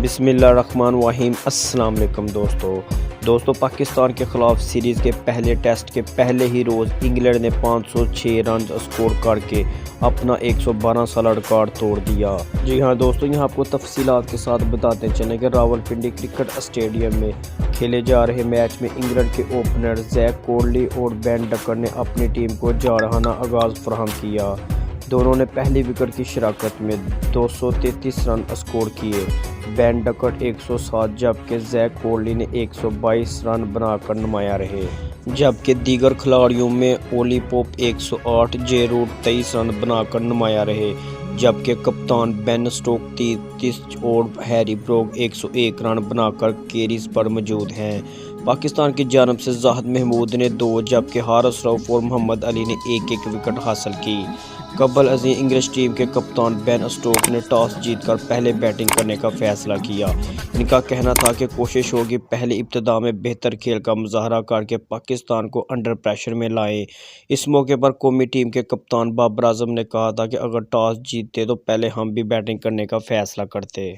بسم اللہ الرحمن الرحیم۔ السلام علیکم دوستو پاکستان کے خلاف سیریز کے پہلے ٹیسٹ کے پہلے ہی روز انگلینڈ نے 506 رنز اسکور کر کے اپنا 112 سالہ ریکارڈ توڑ دیا۔ جی ہاں دوستو، یہاں آپ کو تفصیلات کے ساتھ بتاتے چلیں کہ راولپنڈی کرکٹ اسٹیڈیم میں کھیلے جا رہے میچ میں انگلینڈ کے اوپنر زیک کورڈلی اور بین ڈکر نے اپنی ٹیم کو جارحانہ آغاز فراہم کیا۔ دونوں نے پہلی وکٹ کی شراکت میں 233 رن اسکور کیے۔ بین ڈکٹ 107 جبکہ زیک کورڈلی نے 122 رن بنا کر نمایاں رہے، جبکہ دیگر کھلاڑیوں میں اولی پوپ 108، جے روٹ 23 رن بنا کر نمایاں رہے، جبکہ کپتان بین سٹوک 33 اور ہیری بروک 101 رن بنا کر کریز پر موجود ہیں۔ پاکستان کی جانب سے زاہد محمود نے 2 جبکہ حارث رؤف اور محمد علی نے 1 وکٹ حاصل کی۔ قبل ازیں انگلش ٹیم کے کپتان بین سٹوک نے ٹاس جیت کر پہلے بیٹنگ کرنے کا فیصلہ کیا۔ ان کا کہنا تھا کہ کوشش ہوگی پہلی ابتدا میں بہتر کھیل کا مظاہرہ کر کے پاکستان کو انڈر پریشر میں لائیں۔ اس موقع پر قومی ٹیم کے کپتان بابر اعظم نے کہا تھا کہ اگر ٹاس جیتتے تو پہلے ہم بھی بیٹنگ کرنے کا فیصلہ کرتے۔